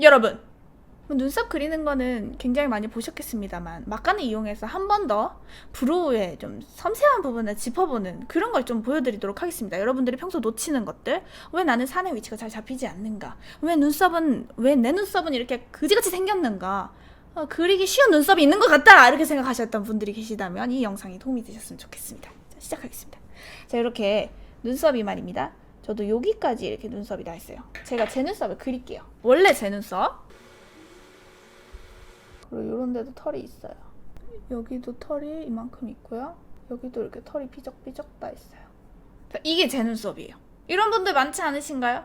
여러분, 눈썹 그리는 거는 굉장히 많이 보셨겠습니다만 막간을 이용해서 한 번 더 브로우의 좀 섬세한 부분을 짚어보는 그런 걸 좀 보여드리도록 하겠습니다. 여러분들이 평소 놓치는 것들, 왜 나는 산의 위치가 잘 잡히지 않는가, 왜 내 눈썹은 이렇게 그지같이 생겼는가, 그리기 쉬운 눈썹이 있는 것 같다 이렇게 생각하셨던 분들이 계시다면 이 영상이 도움이 되셨으면 좋겠습니다. 자, 시작하겠습니다. 자, 이렇게 눈썹이 말입니다. 저도 여기까지 이렇게 눈썹이 나 있어요. 제가 제 눈썹을 그릴게요. 원래 제 눈썹, 그리고 이런 데도 털이 있어요. 여기도 털이 이만큼 있고요. 여기도 이렇게 털이 삐적삐적 나 있어요. 이게 제 눈썹이에요. 이런 분들 많지 않으신가요?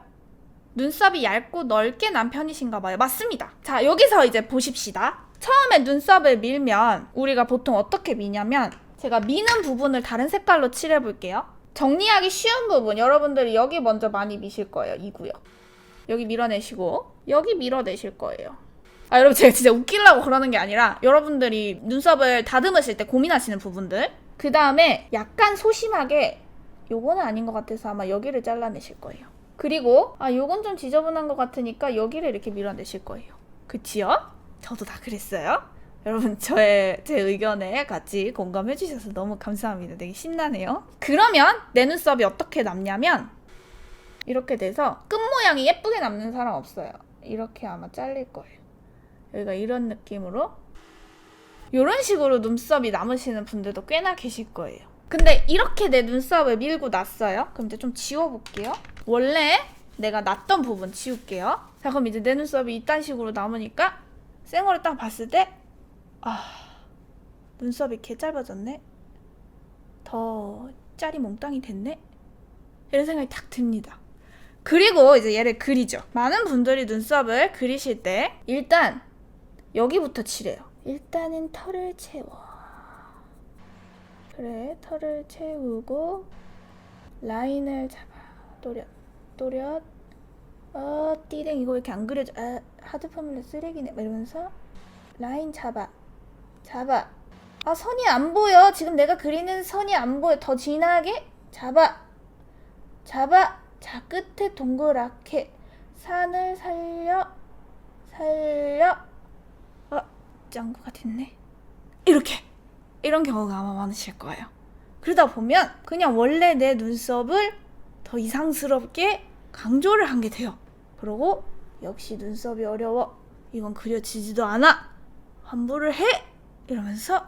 눈썹이 얇고 넓게 난 편이신가 봐요. 맞습니다. 자, 여기서 이제 보십시다. 처음에 눈썹을 밀면 우리가 보통 어떻게 미냐면, 제가 미는 부분을 다른 색깔로 칠해 볼게요. 정리하기 쉬운 부분, 여러분들이 여기 먼저 많이 미실 거예요. 이 구역. 여기 밀어내시고 여기 밀어내실 거예요. 여러분, 제가 진짜 웃기려고 그러는 게 아니라 여러분들이 눈썹을 다듬으실 때 고민하시는 부분들, 그 다음에 약간 소심하게 요거는 아닌 것 같아서 아마 여기를 잘라내실 거예요. 그리고 요건 좀 지저분한 것 같으니까 여기를 이렇게 밀어내실 거예요. 그치요? 저도 다 그랬어요. 여러분, 제 의견에 같이 공감해 주셔서 너무 감사합니다. 되게 신나네요. 그러면 내 눈썹이 어떻게 남냐면, 이렇게 돼서 끝 모양이 예쁘게 남는 사람 없어요. 이렇게 아마 잘릴 거예요. 여기가 이런 느낌으로, 이런 식으로 눈썹이 남으시는 분들도 꽤나 계실 거예요. 근데 이렇게 내 눈썹을 밀고 났어요. 그럼 이제 좀 지워볼게요. 원래 내가 놨던 부분 지울게요. 자, 그럼 이제 내 눈썹이 이딴 식으로 남으니까 생얼을 딱 봤을 때 눈썹이 개 짧아졌네? 더 짤이 몽땅이 됐네? 이런 생각이 딱 듭니다. 그리고 이제 얘를 그리죠. 많은 분들이 눈썹을 그리실 때 일단 여기부터 칠해요. 일단은 털을 채워. 그래, 털을 채우고 라인을 잡아. 또렷. 띠댕 이거 왜 이렇게 안 그려져? 하드 포뮬러 쓰레기네. 이러면서 라인 잡아. 선이 안 보여. 지금 내가 그리는 선이 안 보여. 더 진하게 잡아. 자, 끝에 동그랗게 산을 살려. 짱구가 됐네. 이런 경우가 아마 많으실 거예요. 그러다 보면 그냥 원래 내 눈썹을 더 이상스럽게 강조를 한 게 돼요. 그러고 역시 눈썹이 어려워. 이건 그려지지도 않아. 환불을 해. 이러면서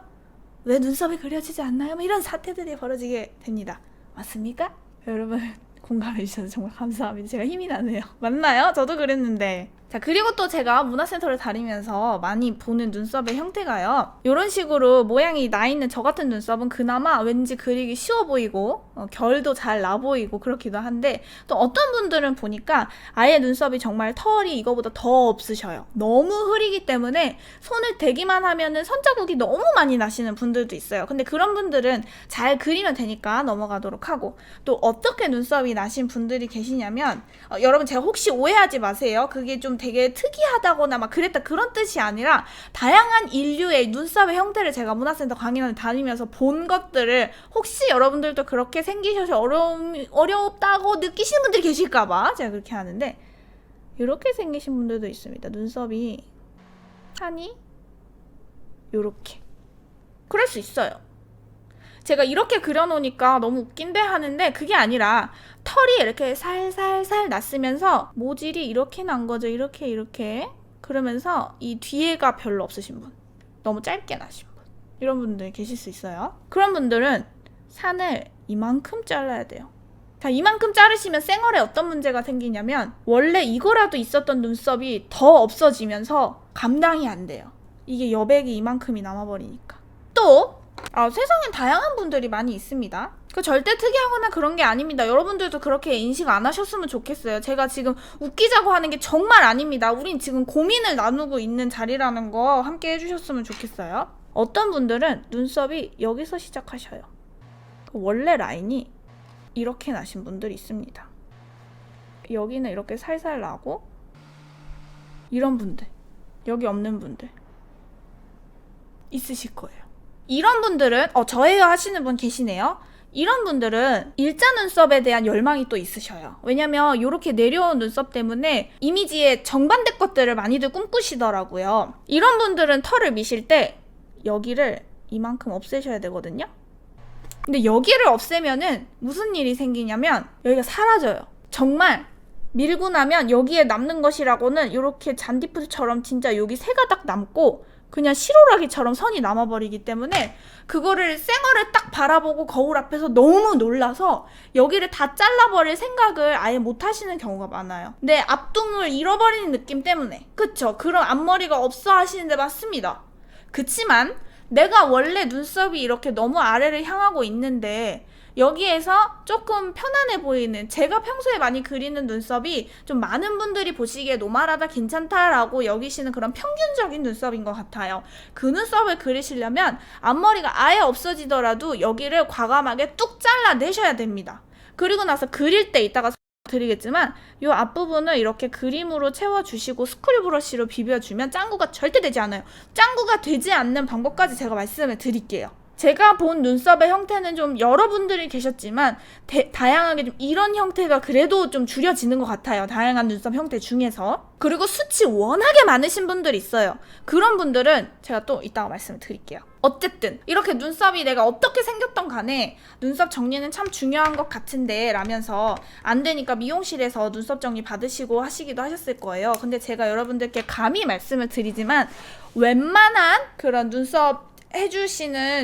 왜 눈썹이 그려지지 않나요? 이런 사태들이 벌어지게 됩니다. 맞습니까? 여러분, 공감해 주셔서 정말 감사합니다. 제가 힘이 나네요. 맞나요? 저도 그랬는데. 자, 그리고 또 제가 문화센터를 다니면서 많이 보는 눈썹의 형태가요, 이런 식으로 모양이 나 있는 저 같은 눈썹은 그나마 왠지 그리기 쉬워 보이고 결도 잘 나 보이고 그렇기도 한데, 또 어떤 분들은 보니까 아예 눈썹이 정말 털이 이거보다 더 없으셔요. 너무 흐리기 때문에 손을 대기만 하면은 손자국이 너무 많이 나시는 분들도 있어요. 근데 그런 분들은 잘 그리면 되니까 넘어가도록 하고, 또 어떻게 눈썹이 나신 분들이 계시냐면, 여러분, 제가 혹시 오해하지 마세요. 그게 좀 되게 특이하다거나 막 그랬다 그런 뜻이 아니라, 다양한 인류의 눈썹의 형태를 제가 문화센터 강연을 다니면서 본 것들을 혹시 여러분들도 그렇게 생기셔서 어렵다고 느끼시는 분들이 계실까봐 제가 그렇게 하는데, 이렇게 생기신 분들도 있습니다. 눈썹이 하니 요렇게. 그럴 수 있어요. 제가 이렇게 그려놓으니까 너무 웃긴데 하는데, 그게 아니라 털이 이렇게 살살살 났으면서 모질이 이렇게 난 거죠. 이렇게. 그러면서 이 뒤에가 별로 없으신 분, 너무 짧게 나신 분, 이런 분들 계실 수 있어요. 그런 분들은 산을 이만큼 잘라야 돼요. 자, 이만큼 자르시면 생얼에 어떤 문제가 생기냐면, 원래 이거라도 있었던 눈썹이 더 없어지면서 감당이 안 돼요. 이게 여백이 이만큼이 남아버리니까. 또 세상엔 다양한 분들이 많이 있습니다. 절대 특이하거나 그런 게 아닙니다. 여러분들도 그렇게 인식 안 하셨으면 좋겠어요. 제가 지금 웃기자고 하는 게 정말 아닙니다. 우린 지금 고민을 나누고 있는 자리라는 거 함께 해주셨으면 좋겠어요. 어떤 분들은 눈썹이 여기서 시작하셔요. 원래 라인이 이렇게 나신 분들이 있습니다. 여기는 이렇게 살살 나고, 이런 분들, 여기 없는 분들 있으실 거예요. 이런 분들은 저예요 하시는 분 계시네요. 이런 분들은 일자 눈썹에 대한 열망이 또 있으셔요. 왜냐면 이렇게 내려온 눈썹 때문에 이미지의 정반대 것들을 많이들 꿈꾸시더라고요. 이런 분들은 털을 미실 때 여기를 이만큼 없애셔야 되거든요. 근데 여기를 없애면은 무슨 일이 생기냐면 여기가 사라져요. 정말 밀고 나면 여기에 남는 것이라고는 이렇게 잔디풀처럼 진짜 여기 세 가닥 남고 그냥 시로라기처럼 선이 남아버리기 때문에 그거를 쌩얼을 딱 바라보고 거울 앞에서 너무 놀라서 여기를 다 잘라버릴 생각을 아예 못 하시는 경우가 많아요. 내 앞둥을 잃어버리는 느낌 때문에. 그쵸? 그런 앞머리가 없어 하시는데 맞습니다. 그치만 내가 원래 눈썹이 이렇게 너무 아래를 향하고 있는데 여기에서 조금 편안해 보이는, 제가 평소에 많이 그리는 눈썹이 좀 많은 분들이 보시기에 노멀하다, 괜찮다라고 여기시는 그런 평균적인 눈썹인 것 같아요. 그 눈썹을 그리시려면 앞머리가 아예 없어지더라도 여기를 과감하게 뚝 잘라내셔야 됩니다. 그리고 나서 그릴 때 이따가 드리겠지만 이 앞부분을 이렇게 그림으로 채워주시고 스크류 브러쉬로 비벼주면 짱구가 절대 되지 않아요. 짱구가 되지 않는 방법까지 제가 말씀을 드릴게요. 제가 본 눈썹의 형태는 좀 여러분들이 계셨지만 다양하게 좀 이런 형태가 그래도 좀 줄여지는 것 같아요. 다양한 눈썹 형태 중에서. 그리고 숱이 워낙에 많으신 분들이 있어요. 그런 분들은 제가 또 이따가 말씀을 드릴게요. 어쨌든 이렇게 눈썹이 내가 어떻게 생겼던 간에 눈썹 정리는 참 중요한 것 같은데 라면서 안 되니까 미용실에서 눈썹 정리 받으시고 하시기도 하셨을 거예요. 근데 제가 여러분들께 감히 말씀을 드리지만 웬만한 그런 눈썹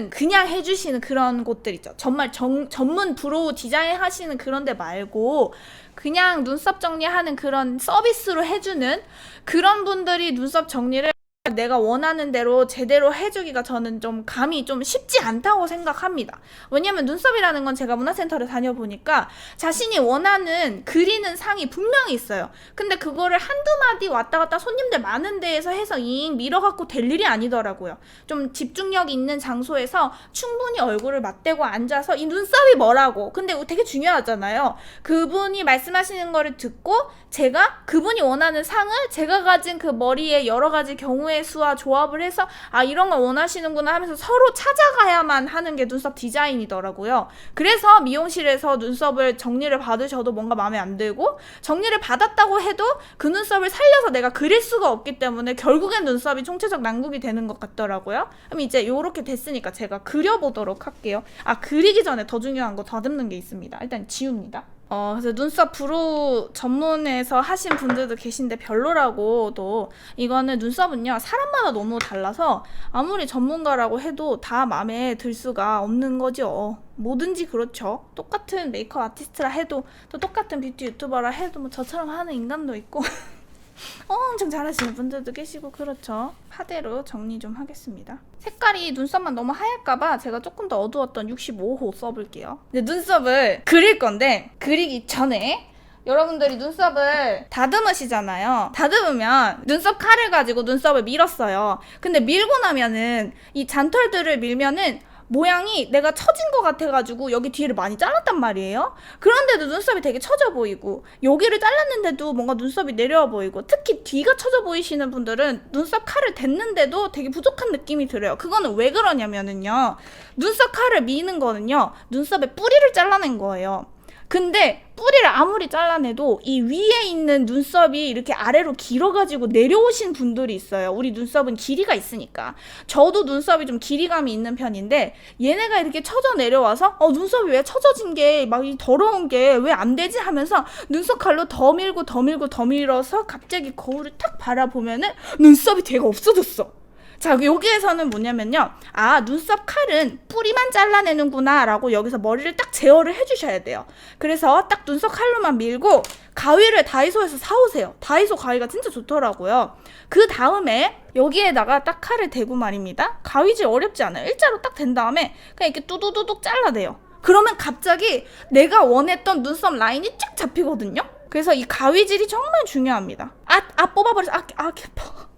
그냥 해주시는 그런 곳들 있죠. 정말 전문 브로우 디자인 하시는 그런 데 말고 그냥 눈썹 정리하는 그런 서비스로 해주는 그런 분들이 눈썹 정리를 내가 원하는 대로 제대로 해주기가 저는 좀 감이 좀 쉽지 않다고 생각합니다. 왜냐면 눈썹이라는 건 제가 문화센터를 다녀보니까 자신이 원하는 그리는 상이 분명히 있어요. 근데 그거를 한두 마디 왔다 갔다 손님들 많은 데에서 해서 잉 밀어갖고 될 일이 아니더라고요. 좀 집중력 있는 장소에서 충분히 얼굴을 맞대고 앉아서 이 눈썹이 뭐라고, 근데 되게 중요하잖아요. 그분이 말씀하시는 거를 듣고 제가 그분이 원하는 상을 제가 가진 그 머리의 여러 가지 경우의 수와 조합을 해서 아 이런 걸 원하시는구나 하면서 서로 찾아가야만 하는 게 눈썹 디자인이더라고요. 그래서 미용실에서 눈썹을 정리를 받으셔도 뭔가 마음에 안 들고 정리를 받았다고 해도 그 눈썹을 살려서 내가 그릴 수가 없기 때문에 결국엔 눈썹이 총체적 난국이 되는 것 같더라고요. 그럼 이제 요렇게 됐으니까 제가 그려보도록 할게요. 아 그리기 전에 더 중요한 거 더듬는 게 있습니다. 일단 지웁니다. 그래서 눈썹 브로우 전문에서 하신 분들도 계신데 별로라고. 또 이거는 눈썹은요 사람마다 너무 달라서 아무리 전문가라고 해도 다 마음에 들 수가 없는 거죠. 뭐든지 그렇죠. 똑같은 메이크업 아티스트라 해도 또 똑같은 뷰티 유튜버라 해도 뭐 저처럼 하는 인간도 있고 엄청 잘하시는 분들도 계시고 그렇죠. 파데로 정리 좀 하겠습니다. 색깔이 눈썹만 너무 하얄까봐 제가 조금 더 어두웠던 65호 써볼게요. 근데 눈썹을 그릴 건데 그리기 전에 여러분들이 눈썹을 다듬으시잖아요. 다듬으면 눈썹 칼을 가지고 눈썹을 밀었어요. 근데 밀고 나면은 이 잔털들을 밀면은 모양이 내가 처진 것 같아가지고 여기 뒤를 많이 잘랐단 말이에요. 그런데도 눈썹이 되게 처져 보이고 여기를 잘랐는데도 뭔가 눈썹이 내려와 보이고 특히 뒤가 처져 보이시는 분들은 눈썹 칼을 댔는데도 되게 부족한 느낌이 들어요. 그거는 왜 그러냐면은요, 눈썹 칼을 미는 거는요 눈썹의 뿌리를 잘라낸 거예요. 근데 뿌리를 아무리 잘라내도 이 위에 있는 눈썹이 이렇게 아래로 길어가지고 내려오신 분들이 있어요. 우리 눈썹은 길이가 있으니까. 저도 눈썹이 좀 길이감이 있는 편인데 얘네가 이렇게 처져 내려와서 눈썹이 왜 처져진 게 막 이 더러운 게 왜 안 되지 하면서 눈썹 칼로 더 밀고 더 밀고 더 밀어서 갑자기 거울을 탁 바라보면은 눈썹이 되게 없어졌어. 자, 여기에서는 뭐냐면요, 아 눈썹 칼은 뿌리만 잘라내는구나 라고 여기서 머리를 딱 제어를 해주셔야 돼요. 그래서 딱 눈썹 칼로만 밀고 가위를 다이소에서 사오세요. 다이소 가위가 진짜 좋더라고요. 그 다음에 여기에다가 딱 칼을 대고 말입니다. 가위질 어렵지 않아요. 일자로 딱 된 다음에 그냥 이렇게 뚜두두둑 잘라내요. 그러면 갑자기 내가 원했던 눈썹 라인이 쫙 잡히거든요. 그래서 이 가위질이 정말 중요합니다. 뽑아버려서 아파.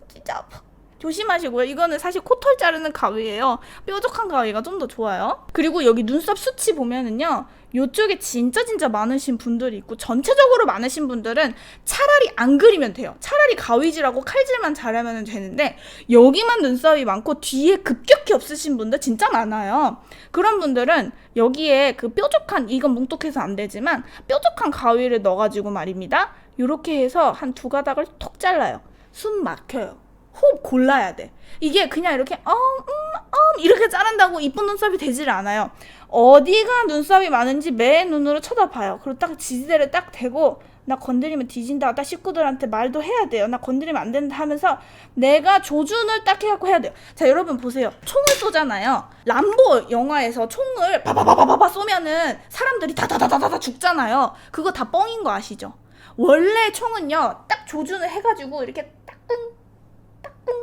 진짜 아파. 조심하시고요. 이거는 사실 코털 자르는 가위예요. 뾰족한 가위가 좀 더 좋아요. 그리고 여기 눈썹 수치 보면은요, 요쪽에 진짜 많으신 분들이 있고 전체적으로 많으신 분들은 차라리 안 그리면 돼요. 차라리 가위질하고 칼질만 잘하면 되는데 여기만 눈썹이 많고 뒤에 급격히 없으신 분들 진짜 많아요. 그런 분들은 여기에 그 뾰족한, 이건 뭉툭해서 안 되지만 뾰족한 가위를 넣어가지고 말입니다, 요렇게 해서 한 2가닥을 톡 잘라요. 숨 막혀요. 호흡 골라야 돼. 이게 그냥 이렇게 이렇게 자른다고 이쁜 눈썹이 되질 않아요. 어디가 눈썹이 많은지 맨 눈으로 쳐다봐요. 그리고 딱 지지대를 딱 대고 나 건드리면 뒤진다. 딱 식구들한테 말도 해야 돼요. 나 건드리면 안 된다 하면서 내가 조준을 딱 해갖고 해야 돼요. 자, 여러분 보세요. 총을 쏘잖아요. 람보 영화에서 총을 바바바바바 쏘면은 사람들이 다다다다다 죽잖아요. 그거 다 뻥인 거 아시죠? 원래 총은요, 딱 조준을 해가지고 이렇게 따끔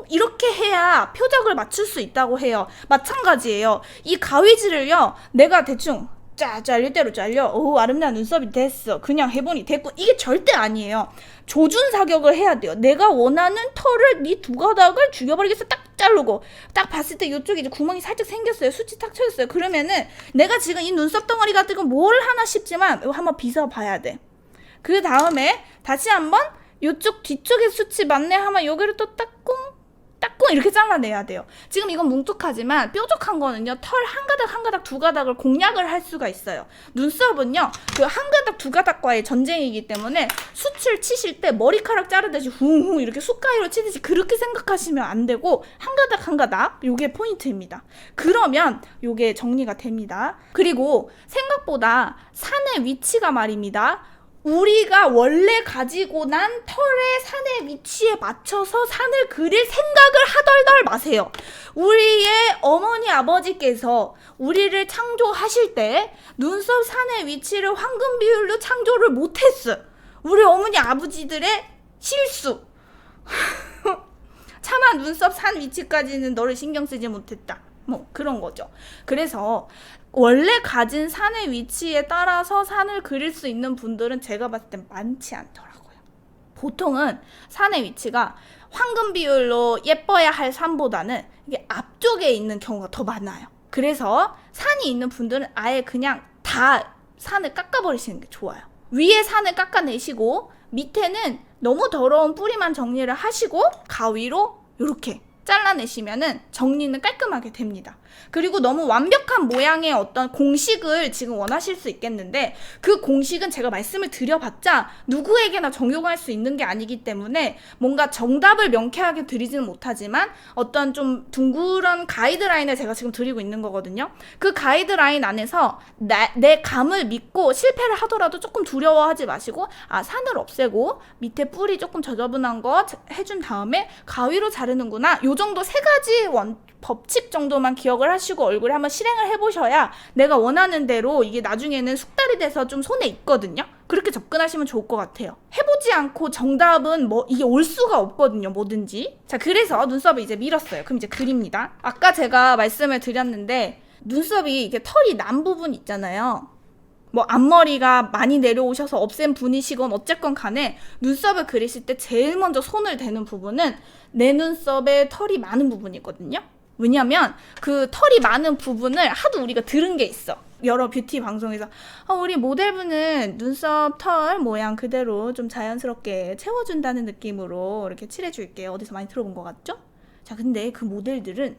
이렇게 해야 표적을 맞출 수 있다고 해요. 마찬가지예요. 이 가위질을요, 내가 대충 잘릴 대로 잘려. 오, 아름다운 눈썹이 됐어. 그냥 해보니 됐고. 이게 절대 아니에요. 조준 사격을 해야 돼요. 내가 원하는 털을 이 2가닥을 죽여버리겠어. 딱 자르고 딱 봤을 때 이쪽에 이제 구멍이 살짝 생겼어요. 수치 탁 쳐졌어요. 그러면은 내가 지금 이 눈썹 덩어리 같은 거 뭘 하나 싶지만 이거 한번 빗어봐야 돼. 그 다음에 다시 한번 이쪽 뒤쪽에 수치 맞네 하면 여기를 또 따꿍 이렇게 잘라내야 돼요. 지금 이건 뭉툭하지만 뾰족한 거는요, 털 한 가닥 2가닥을 공략을 할 수가 있어요. 눈썹은요, 그 한 가닥 2가닥과의 전쟁이기 때문에 수치를 치실 때 머리카락 자르듯이 훌훌 이렇게 숟가위로 치듯이 그렇게 생각하시면 안 되고 한 가닥 요게 포인트입니다. 그러면 요게 정리가 됩니다. 그리고 생각보다 산의 위치가 말입니다, 우리가 원래 가지고 난 털의 산의 위치에 맞춰서 산을 그릴 생각을 하덜덜 마세요. 우리의 어머니 아버지께서 우리를 창조하실 때 눈썹 산의 위치를 황금 비율로 창조를 못했어. 우리 어머니 아버지들의 실수. 차마 눈썹 산 위치까지는 너를 신경 쓰지 못했다. 뭐 그런 거죠. 그래서 원래 가진 산의 위치에 따라서 산을 그릴 수 있는 분들은 제가 봤을 땐 많지 않더라고요. 보통은 산의 위치가 황금 비율로 예뻐야 할 산보다는 이게 앞쪽에 있는 경우가 더 많아요. 그래서 산이 있는 분들은 아예 그냥 다 산을 깎아버리시는 게 좋아요. 위에 산을 깎아내시고 밑에는 너무 더러운 뿌리만 정리를 하시고 가위로 이렇게 잘라내시면은 정리는 깔끔하게 됩니다. 그리고 너무 완벽한 모양의 어떤 공식을 지금 원하실 수 있겠는데 그 공식은 제가 말씀을 드려봤자 누구에게나 적용할 수 있는 게 아니기 때문에 뭔가 정답을 명쾌하게 드리지는 못하지만 어떤 좀 둥그런 가이드라인을 제가 지금 드리고 있는 거거든요. 그 가이드라인 안에서 내 감을 믿고 실패를 하더라도 조금 두려워하지 마시고 산을 없애고 밑에 뿌리 조금 저저분한 거 해준 다음에 가위로 자르는구나, 요 정도 3가지 법칙 정도만 기억을 하시고 얼굴에 한번 실행을 해보셔야 내가 원하는 대로 이게 나중에는 숙달이 돼서 좀 손에 익거든요. 그렇게 접근하시면 좋을 것 같아요. 해보지 않고 정답은 이게 올 수가 없거든요, 뭐든지. 자, 그래서 눈썹을 이제 밀었어요. 그럼 이제 그립니다. 아까 제가 말씀을 드렸는데 눈썹이 이렇게 털이 난 부분 있잖아요. 앞머리가 많이 내려오셔서 없앤 분이시건 어쨌건 간에 눈썹을 그리실 때 제일 먼저 손을 대는 부분은 내 눈썹에 털이 많은 부분이거든요. 왜냐면 그 털이 많은 부분을 하도 우리가 들은 게 있어. 여러 뷰티 방송에서 우리 모델분은 눈썹 털 모양 그대로 좀 자연스럽게 채워준다는 느낌으로 이렇게 칠해줄게요. 어디서 많이 들어본 것 같죠? 자, 근데 그 모델들은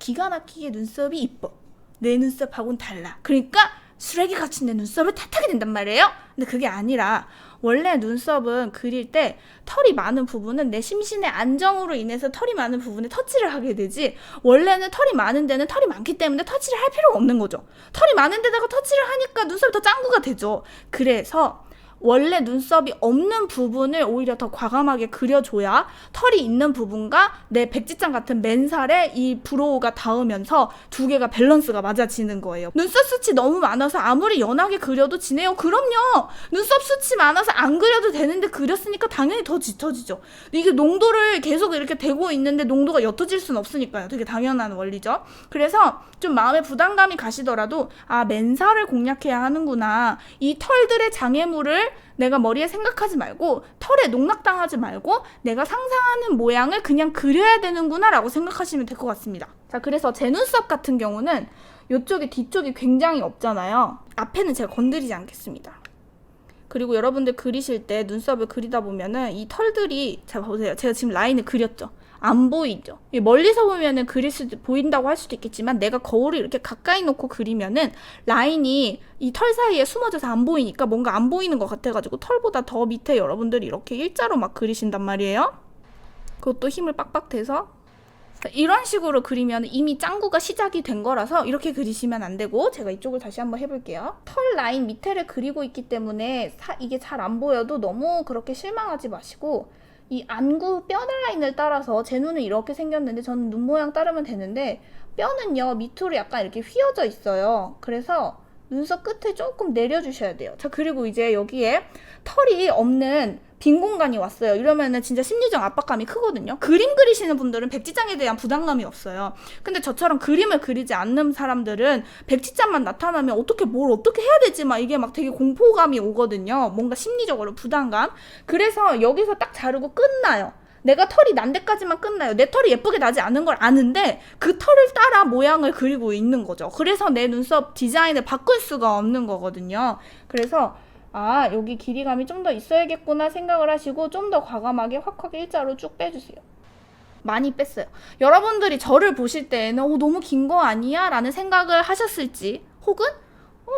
기가 막히게 눈썹이 이뻐. 내 눈썹하고는 달라. 그러니까 쓰레기같이 내 눈썹을 탓하게 된단 말이에요. 근데 그게 아니라 원래 눈썹은 그릴 때 털이 많은 부분은 내 심신의 안정으로 인해서 털이 많은 부분에 터치를 하게 되지, 원래는 털이 많은 데는 털이 많기 때문에 터치를 할 필요가 없는 거죠. 털이 많은 데다가 터치를 하니까 눈썹이 더 짱구가 되죠. 그래서 원래 눈썹이 없는 부분을 오히려 더 과감하게 그려줘야 털이 있는 부분과 내 백지장 같은 맨살에 이 브로우가 닿으면서 두 개가 밸런스가 맞아지는 거예요. 눈썹 숱이 너무 많아서 아무리 연하게 그려도 지네요. 그럼요. 눈썹 숱이 많아서 안 그려도 되는데 그렸으니까 당연히 더 짙어지죠. 이게 농도를 계속 이렇게 대고 있는데 농도가 옅어질 수는 없으니까요. 되게 당연한 원리죠. 그래서 좀 마음에 부담감이 가시더라도 맨살을 공략해야 하는구나, 이 털들의 장애물을 이거를 내가 머리에 생각하지 말고 털에 농락당하지 말고 내가 상상하는 모양을 그냥 그려야 되는구나 라고 생각하시면 될 것 같습니다. 자, 그래서 제 눈썹 같은 경우는 이쪽이 뒤쪽이 굉장히 없잖아요. 앞에는 제가 건드리지 않겠습니다. 그리고 여러분들 그리실 때 눈썹을 그리다 보면은 이 털들이, 자 보세요. 제가 지금 라인을 그렸죠. 안 보이죠? 멀리서 보면은 보인다고 할 수도 있겠지만 내가 거울을 이렇게 가까이 놓고 그리면은 라인이 이 털 사이에 숨어져서 안 보이니까 뭔가 안 보이는 것 같아가지고 털보다 더 밑에 여러분들이 이렇게 일자로 막 그리신단 말이에요. 그것도 힘을 빡빡 대서 이런 식으로 그리면 이미 짱구가 시작이 된 거라서 이렇게 그리시면 안 되고, 제가 이쪽을 다시 한번 해볼게요. 털 라인 밑에를 그리고 있기 때문에 이게 잘 안 보여도 너무 그렇게 실망하지 마시고 이 안구 뼈 라인을 따라서, 제 눈은 이렇게 생겼는데 저는 눈 모양 따르면 되는데 뼈는요 밑으로 약간 이렇게 휘어져 있어요. 그래서 눈썹 끝을 조금 내려주셔야 돼요. 자, 그리고 이제 여기에 털이 없는 빈 공간이 왔어요. 이러면은 진짜 심리적 압박감이 크거든요. 그림 그리시는 분들은 백지장에 대한 부담감이 없어요. 근데 저처럼 그림을 그리지 않는 사람들은 백지장만 나타나면 뭘 어떻게 해야 되지? 막 이게 막 되게 공포감이 오거든요. 뭔가 심리적으로 부담감. 그래서 여기서 딱 자르고 끝나요. 내가 털이 난 데까지만 끝나요. 내 털이 예쁘게 나지 않은 걸 아는데 그 털을 따라 모양을 그리고 있는 거죠. 그래서 내 눈썹 디자인을 바꿀 수가 없는 거거든요. 그래서 여기 길이감이 좀 더 있어야겠구나 생각을 하시고 좀 더 과감하게 확확 일자로 쭉 빼주세요. 많이 뺐어요. 여러분들이 저를 보실 때에는 너무 긴 거 아니야? 라는 생각을 하셨을지, 혹은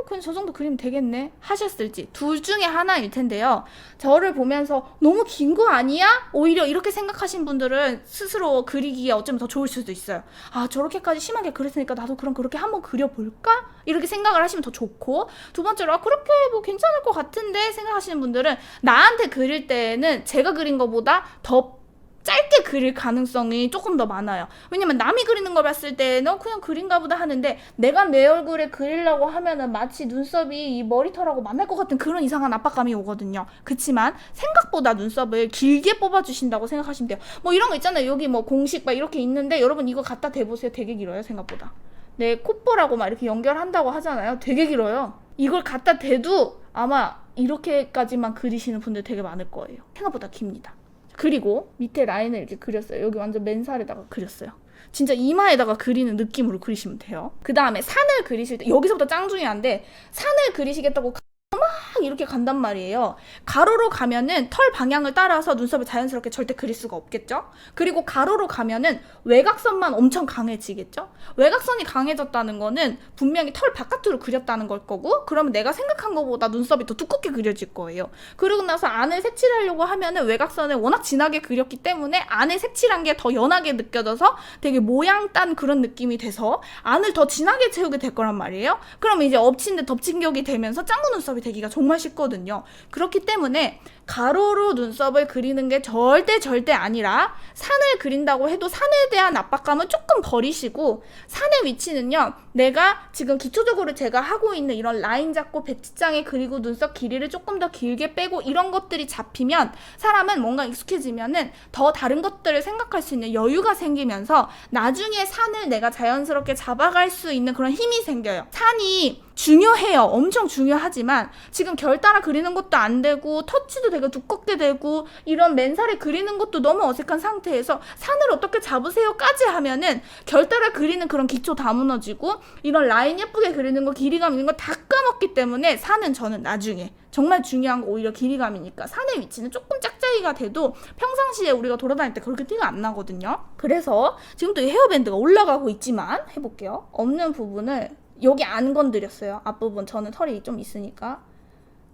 그냥 저 정도 그리면 되겠네 하셨을지, 둘 중에 하나일 텐데요. 저를 보면서 너무 긴 거 아니야? 오히려 이렇게 생각하신 분들은 스스로 그리기에 어쩌면 더 좋을 수도 있어요. 저렇게까지 심하게 그렸으니까 나도 그럼 그렇게 한번 그려볼까? 이렇게 생각을 하시면 더 좋고, 두 번째로 그렇게 뭐 괜찮을 것 같은데 생각하시는 분들은 나한테 그릴 때는 제가 그린 것보다 더 짧게 그릴 가능성이 조금 더 많아요. 왜냐면 남이 그리는 걸 봤을 때는 그냥 그린가 보다 하는데, 내가 내 얼굴에 그리려고 하면은 마치 눈썹이 이 머리털하고 만날 것 같은 그런 이상한 압박감이 오거든요. 그치만 생각보다 눈썹을 길게 뽑아주신다고 생각하시면 돼요. 뭐 이런 거 있잖아요. 여기 뭐 공식 막 이렇게 있는데 여러분 이거 갖다 대보세요. 되게 길어요. 생각보다. 내 콧볼하고 막 이렇게 연결한다고 하잖아요. 되게 길어요. 이걸 갖다 대도 아마 이렇게까지만 그리시는 분들 되게 많을 거예요. 생각보다 깁니다. 그리고 밑에 라인을 이렇게 그렸어요. 여기 완전 맨살에다가 그렸어요. 진짜 이마에다가 그리는 느낌으로 그리시면 돼요. 그 다음에 산을 그리실 때, 여기서부터 짱 중요한데, 산을 그리시겠다고 막 이렇게 간단 말이에요. 가로로 가면은 털 방향을 따라서 눈썹을 자연스럽게 절대 그릴 수가 없겠죠. 그리고 가로로 가면은 외곽선만 엄청 강해지겠죠. 외곽선이 강해졌다는 거는 분명히 털 바깥으로 그렸다는 걸 거고, 그러면 내가 생각한 것보다 눈썹이 더 두껍게 그려질 거예요. 그러고 나서 안을 색칠하려고 하면은 외곽선을 워낙 진하게 그렸기 때문에 안에 색칠한 게 더 연하게 느껴져서 되게 모양 딴 그런 느낌이 돼서 안을 더 진하게 채우게 될 거란 말이에요. 그러면 이제 엎친 데 덮친 격이 되면서 짱구 눈썹이 되기가 정말 쉽거든요. 그렇기 때문에 가로로 눈썹을 그리는 게 절대 아니라, 산을 그린다고 해도 산에 대한 압박감은 조금 버리시고, 산의 위치는요, 내가 지금 기초적으로 제가 하고 있는 이런 라인 잡고 백지장에 그리고 눈썹 길이를 조금 더 길게 빼고 이런 것들이 잡히면, 사람은 뭔가 익숙해지면은 더 다른 것들을 생각할 수 있는 여유가 생기면서 나중에 산을 내가 자연스럽게 잡아갈 수 있는 그런 힘이 생겨요. 산이 중요해요. 엄청 중요하지만 지금 결 따라 그리는 것도 안 되고 터치도 되게 두껍게 되고 이런 맨살에 그리는 것도 너무 어색한 상태에서 산을 어떻게 잡으세요까지 하면은 결 따라 그리는 그런 기초 다 무너지고 이런 라인 예쁘게 그리는 거, 길이감 있는 거 다 까먹기 때문에, 산은 저는 나중에 정말 중요한 거 오히려 길이감이니까 산의 위치는 조금 짝짝이가 돼도 평상시에 우리가 돌아다닐 때 그렇게 티가 안 나거든요. 그래서 지금 또 이 헤어밴드가 올라가고 있지만 해볼게요. 없는 부분을 여기 안 건드렸어요. 앞부분 저는 털이 좀 있으니까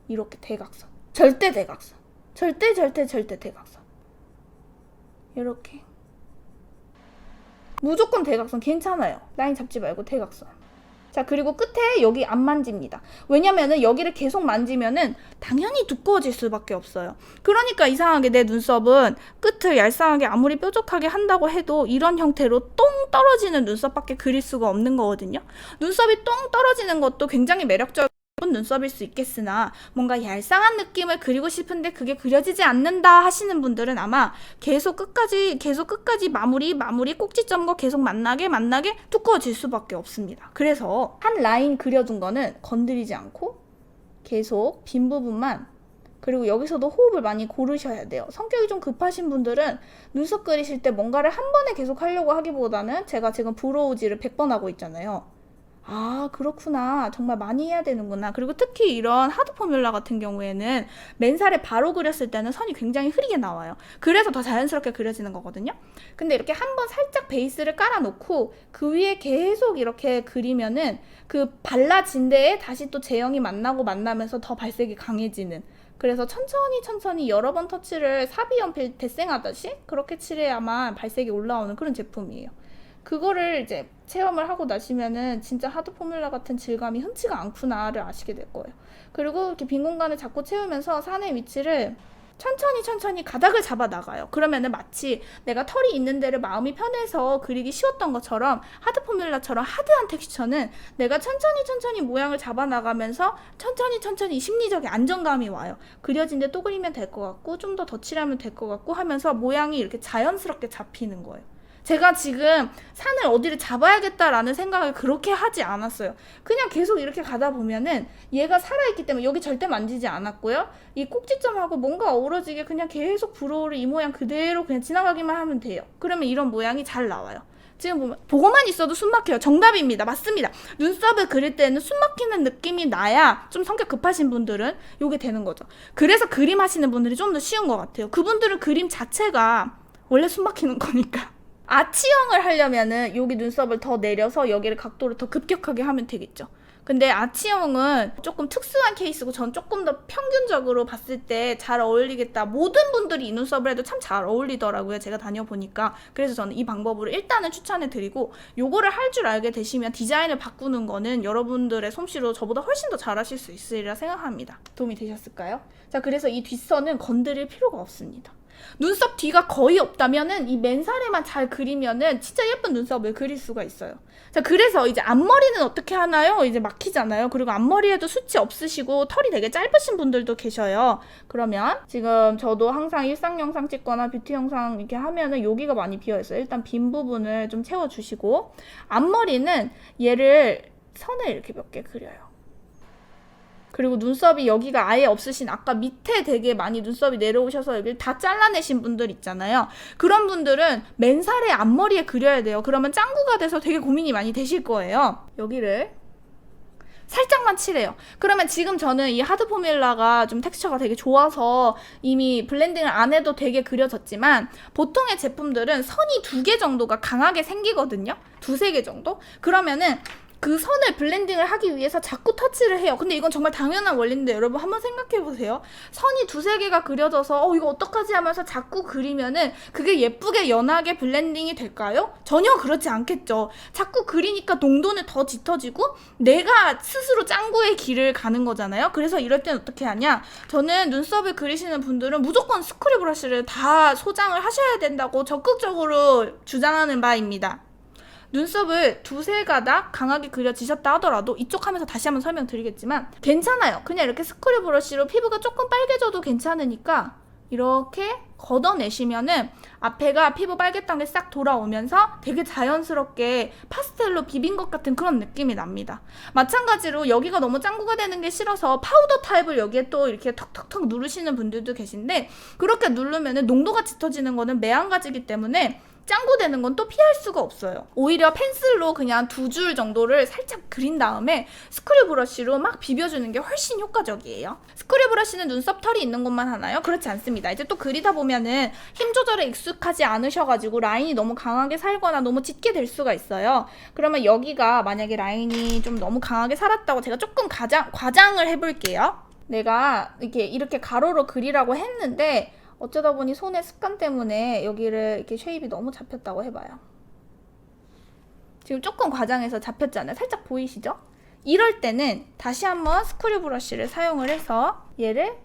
이렇게 대각선, 절대 대각선, 절대 대각선, 이렇게 무조건 대각선 괜찮아요. 라인 잡지 말고 대각선. 자, 그리고 끝에 여기 안 만집니다. 왜냐면은 여기를 계속 만지면은 당연히 두꺼워질 수밖에 없어요. 그러니까 이상하게 내 눈썹은 끝을 얄쌍하게 아무리 뾰족하게 한다고 해도 이런 형태로 똥 떨어지는 눈썹밖에 그릴 수가 없는 거거든요. 눈썹이 똥 떨어지는 것도 굉장히 매력적인 눈썹일 수 있겠으나, 뭔가 얄쌍한 느낌을 그리고 싶은데 그게 그려지지 않는다 하시는 분들은 아마 계속 끝까지 마무리 꼭지점과 계속 만나게 두꺼워질 수밖에 없습니다. 그래서 한 라인 그려둔 거는 건드리지 않고 계속 빈 부분만 그리고 여기서도 호흡을 많이 고르셔야 돼요. 성격이 좀 급하신 분들은 눈썹 그리실 때 뭔가를 한 번에 계속 하려고 하기보다는 제가 지금 브로우질을 100번 하고 있잖아요. 아, 그렇구나. 정말 많이 해야 되는구나. 그리고 특히 이런 하드 포뮬라 같은 경우에는 맨살에 바로 그렸을 때는 선이 굉장히 흐리게 나와요. 그래서 더 자연스럽게 그려지는 거거든요. 근데 이렇게 한번 살짝 베이스를 깔아놓고 그 위에 계속 이렇게 그리면은 그 발라진 데에 다시 또 제형이 만나면서 더 발색이 강해지는, 그래서 천천히 여러 번 터치를 사비 연필 데생하듯이 그렇게 칠해야만 발색이 올라오는 그런 제품이에요. 그거를 이제 체험을 하고 나시면은 진짜 하드 포뮬라 같은 질감이 흔치가 않구나를 아시게 될 거예요. 그리고 이렇게 빈 공간을 자꾸 채우면서 산의 위치를 천천히 가닥을 잡아 나가요. 그러면은 마치 내가 털이 있는 데를 마음이 편해서 그리기 쉬웠던 것처럼 하드 포뮬라처럼 하드한 텍스처는 내가 천천히 모양을 잡아 나가면서 천천히 심리적인 안정감이 와요. 그려진 데 또 그리면 될 것 같고 좀 더 덧칠하면 될 것 같고 하면서 모양이 이렇게 자연스럽게 잡히는 거예요. 제가 지금 산을 어디를 잡아야겠다라는 생각을 그렇게 하지 않았어요. 그냥 계속 이렇게 가다 보면은 얘가 살아있기 때문에 여기 절대 만지지 않았고요. 이 꼭지점하고 뭔가 어우러지게 그냥 계속 브로우를 이 모양 그대로 그냥 지나가기만 하면 돼요. 그러면 이런 모양이 잘 나와요. 지금 보면 보고만 있어도 숨 막혀요. 정답입니다. 맞습니다. 눈썹을 그릴 때는 숨 막히는 느낌이 나야 좀 성격 급하신 분들은 요게 되는 거죠. 그래서 그림 하시는 분들이 좀 더 쉬운 것 같아요. 그분들은 그림 자체가 원래 숨 막히는 거니까. 아치형을 하려면은 여기 눈썹을 더 내려서 여기를 각도를 더 급격하게 하면 되겠죠. 근데 아치형은 조금 특수한 케이스고 전 조금 더 평균적으로 봤을 때 잘 어울리겠다. 모든 분들이 이 눈썹을 해도 참 잘 어울리더라고요. 제가 다녀보니까. 그래서 저는 이 방법으로 일단은 추천해드리고, 요거를 할 줄 알게 되시면 디자인을 바꾸는 거는 여러분들의 솜씨로 저보다 훨씬 더 잘하실 수 있으리라 생각합니다. 도움이 되셨을까요? 자, 그래서 이 뒷선은 건드릴 필요가 없습니다. 눈썹 뒤가 거의 없다면은 이 맨살에만 잘 그리면은 진짜 예쁜 눈썹을 그릴 수가 있어요. 자, 그래서 이제 앞머리는 어떻게 하나요? 이제 막히잖아요. 그리고 앞머리에도 숱이 없으시고 털이 되게 짧으신 분들도 계셔요. 그러면 지금 저도 항상 일상 영상 찍거나 뷰티 영상 이렇게 하면은 여기가 많이 비어있어요. 일단 빈 부분을 좀 채워주시고, 앞머리는 얘를 선을 이렇게 몇 개 그려요. 그리고 눈썹이 여기가 아예 없으신, 아까 밑에 되게 많이 눈썹이 내려오셔서 여기를 다 잘라내신 분들 있잖아요. 그런 분들은 맨살에 앞머리에 그려야 돼요. 그러면 짱구가 돼서 되게 고민이 많이 되실 거예요. 여기를 살짝만 칠해요. 그러면 지금 저는 이 하드 포뮬라가 좀 텍스처가 되게 좋아서 이미 블렌딩을 안 해도 되게 그려졌지만, 보통의 제품들은 선이 2개 정도가 강하게 생기거든요. 2-3개 정도? 그러면은 그 선을 블렌딩을 하기 위해서 자꾸 터치를 해요. 근데 이건 정말 당연한 원리인데 여러분 한번 생각해보세요. 선이 2-3개가 그려져서 이거 어떡하지 하면서 자꾸 그리면은 그게 예쁘게 연하게 블렌딩이 될까요? 전혀 그렇지 않겠죠. 자꾸 그리니까 농도는 더 짙어지고 내가 스스로 짱구의 길을 가는 거잖아요. 그래서 이럴 땐 어떻게 하냐? 저는 눈썹을 그리시는 분들은 무조건 스크류 브러쉬를 다 소장을 하셔야 된다고 적극적으로 주장하는 바입니다. 눈썹을 2-3가닥 강하게 그려지셨다 하더라도 이쪽 하면서 다시 한번 설명드리겠지만 괜찮아요. 그냥 이렇게 스크류 브러쉬로 피부가 조금 빨개져도 괜찮으니까 이렇게 걷어내시면은 앞에가 피부 빨갰던 게 싹 돌아오면서 되게 자연스럽게 파스텔로 비빈 것 같은 그런 느낌이 납니다. 마찬가지로 여기가 너무 짱구가 되는 게 싫어서 파우더 타입을 여기에 또 이렇게 턱턱턱 누르시는 분들도 계신데, 그렇게 누르면은 농도가 짙어지는 거는 매한가지이기 때문에 짱구 되는 건 또 피할 수가 없어요. 오히려 펜슬로 그냥 2줄 정도를 살짝 그린 다음에 스크류 브러쉬로 막 비벼주는 게 훨씬 효과적이에요. 스크류 브러쉬는 눈썹 털이 있는 곳만 하나요? 그렇지 않습니다. 이제 또 그리다 보면은 힘 조절에 익숙하지 않으셔가지고 라인이 너무 강하게 살거나 너무 짙게 될 수가 있어요. 그러면 여기가 만약에 라인이 좀 너무 강하게 살았다고 제가 조금 과장을 해볼게요. 내가 이렇게 가로로 그리라고 했는데 어쩌다 보니 손의 습관 때문에 여기를 이렇게 쉐입이 너무 잡혔다고 해봐요. 지금 조금 과장해서 잡혔잖아요. 살짝 보이시죠? 이럴 때는 다시 한번 스크류 브러쉬를 사용을 해서 얘를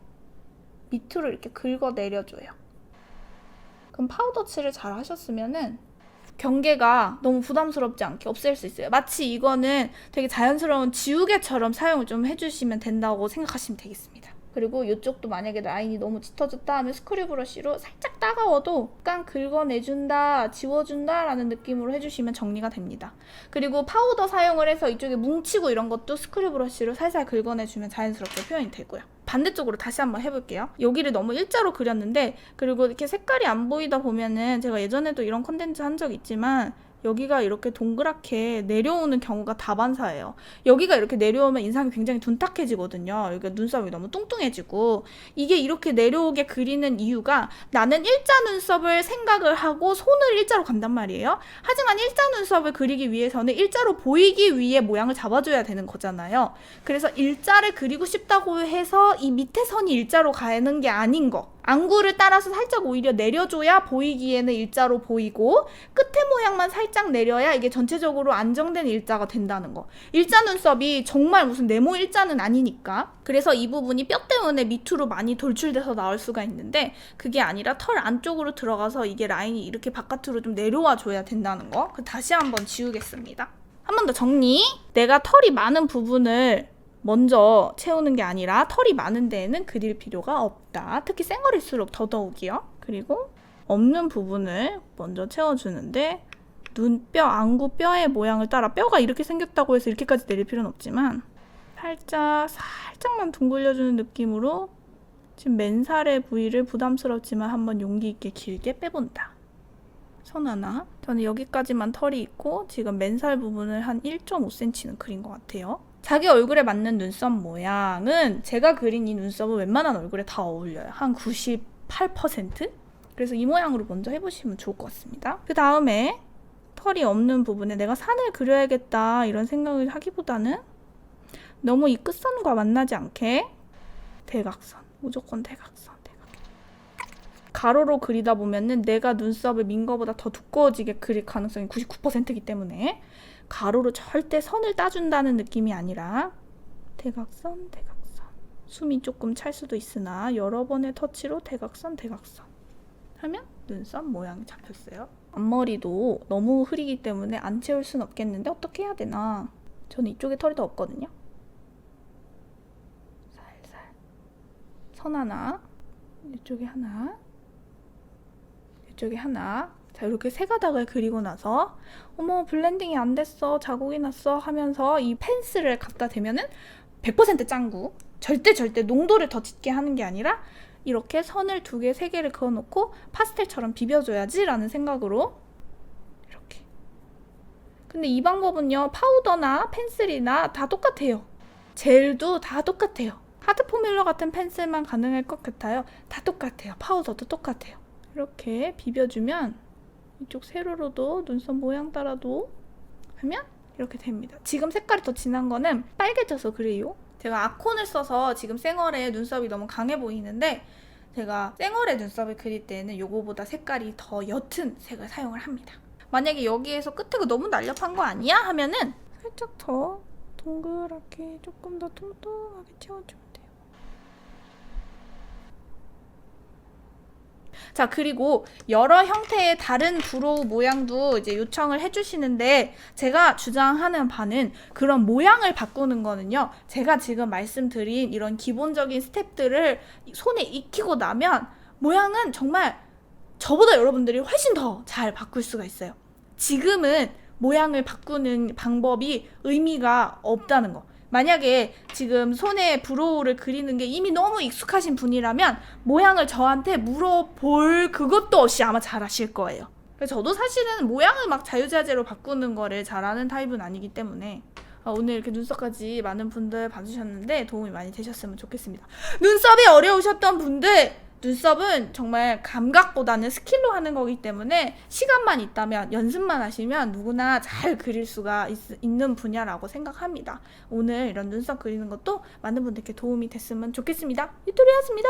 밑으로 이렇게 긁어 내려줘요. 그럼 파우더 칠을 잘 하셨으면은 경계가 너무 부담스럽지 않게 없앨 수 있어요. 마치 이거는 되게 자연스러운 지우개처럼 사용을 좀 해주시면 된다고 생각하시면 되겠습니다. 그리고 이쪽도 만약에 라인이 너무 짙어졌다 하면 스크류 브러쉬로 살짝 따가워도 약간 긁어내준다, 지워준다 라는 느낌으로 해주시면 정리가 됩니다. 그리고 파우더 사용을 해서 이쪽에 뭉치고 이런 것도 스크류 브러쉬로 살살 긁어내주면 자연스럽게 표현이 되고요. 반대쪽으로 다시 한번 해볼게요. 여기를 너무 일자로 그렸는데, 그리고 이렇게 색깔이 안 보이다 보면은 제가 예전에도 이런 컨텐츠 한 적 있지만 여기가 이렇게 동그랗게 내려오는 경우가 다반사예요. 여기가 이렇게 내려오면 인상이 굉장히 둔탁해지거든요. 여기가 눈썹이 너무 뚱뚱해지고, 이게 이렇게 내려오게 그리는 이유가 나는 일자 눈썹을 생각을 하고 손을 일자로 간단 말이에요. 하지만 일자 눈썹을 그리기 위해서는 일자로 보이기 위해 모양을 잡아줘야 되는 거잖아요. 그래서 일자를 그리고 싶다고 해서 이 밑에 선이 일자로 가는 게 아닌 거. 안구를 따라서 살짝 오히려 내려줘야 보이기에는 일자로 보이고, 끝에 모양만 살짝 내려야 이게 전체적으로 안정된 일자가 된다는 거. 일자 눈썹이 정말 무슨 네모 일자는 아니니까. 그래서 이 부분이 뼈 때문에 밑으로 많이 돌출돼서 나올 수가 있는데, 그게 아니라 털 안쪽으로 들어가서 이게 라인이 이렇게 바깥으로 좀 내려와 줘야 된다는 거. 다시 한번 지우겠습니다. 한 번 더 정리. 내가 털이 많은 부분을 먼저 채우는 게 아니라 털이 많은 데에는 그릴 필요가 없다. 특히 생얼일수록 더더욱이요. 그리고 없는 부분을 먼저 채워주는데, 눈뼈, 안구 뼈의 모양을 따라, 뼈가 이렇게 생겼다고 해서 이렇게까지 내릴 필요는 없지만 살짝만 둥글려주는 느낌으로 지금 맨살의 부위를 부담스럽지만 한번 용기 있게 길게 빼본다. 손 하나. 저는 여기까지만 털이 있고 지금 맨살 부분을 한 1.5cm는 그린 것 같아요. 자기 얼굴에 맞는 눈썹 모양은 제가 그린 이 눈썹은 웬만한 얼굴에 다 어울려요. 한 98%? 그래서 이 모양으로 먼저 해보시면 좋을 것 같습니다. 그 다음에 털이 없는 부분에 내가 산을 그려야겠다 이런 생각을 하기보다는 너무 이 끝선과 만나지 않게 대각선, 무조건 대각선. 가로로 그리다 보면은 내가 눈썹을 민 거보다 더 두꺼워지게 그릴 가능성이 99%이기 때문에 가로로 절대 선을 따준다는 느낌이 아니라 대각선, 대각선. 숨이 조금 찰 수도 있으나 여러 번의 터치로 대각선, 대각선 하면 눈썹 모양이 잡혔어요. 앞머리도 너무 흐리기 때문에 안 채울 순 없겠는데 어떻게 해야 되나? 저는 이쪽에 털이 더 없거든요. 살살 선 하나, 이쪽에 하나, 이쪽에 하나. 자, 이렇게 세 가닥을 그리고 나서 어머 블렌딩이 안 됐어, 자국이 났어 하면서 이 펜슬을 갖다 대면은 100% 짱구. 절대 농도를 더 짙게 하는 게 아니라 이렇게 선을 2개, 3개를 그어놓고 파스텔처럼 비벼줘야지 라는 생각으로 이렇게. 근데 이 방법은요, 파우더나 펜슬이나 다 똑같아요. 젤도 다 똑같아요. 하드 포뮬러 같은 펜슬만 가능할 것 같아요. 다 똑같아요. 파우더도 똑같아요. 이렇게 비벼주면 이쪽 세로로도 눈썹 모양 따라도 하면 이렇게 됩니다. 지금 색깔이 더 진한 거는 빨개져서 그래요. 제가 아콘을 써서 지금 생얼에 눈썹이 너무 강해 보이는데, 제가 생얼에 눈썹을 그릴 때는 요거보다 색깔이 더 옅은 색을 사용을 합니다. 만약에 여기에서 끝에가 너무 날렵한 거 아니야? 하면은 살짝 더 동그랗게 조금 더 뚱뚱하게 채워주면 돼요. 자, 그리고 여러 형태의 다른 브로우 모양도 이제 요청을 해주시는데, 제가 주장하는 바는 그런 모양을 바꾸는 거는요, 제가 지금 말씀드린 이런 기본적인 스텝들을 손에 익히고 나면 모양은 정말 저보다 여러분들이 훨씬 더 잘 바꿀 수가 있어요. 지금은 모양을 바꾸는 방법이 의미가 없다는 거. 만약에 지금 손에 브로우를 그리는 게 이미 너무 익숙하신 분이라면 모양을 저한테 물어볼 그것도 없이 아마 잘 하실 거예요. 그래서 저도 사실은 모양을 막 자유자재로 바꾸는 거를 잘하는 타입은 아니기 때문에 오늘 이렇게 눈썹까지 많은 분들 봐주셨는데 도움이 많이 되셨으면 좋겠습니다. 눈썹이 어려우셨던 분들, 눈썹은 정말 감각보다는 스킬로 하는 거기 때문에 시간만 있다면, 연습만 하시면 누구나 잘 그릴 수가 있는 분야라고 생각합니다. 오늘 이런 눈썹 그리는 것도 많은 분들께 도움이 됐으면 좋겠습니다. 유토리였습니다.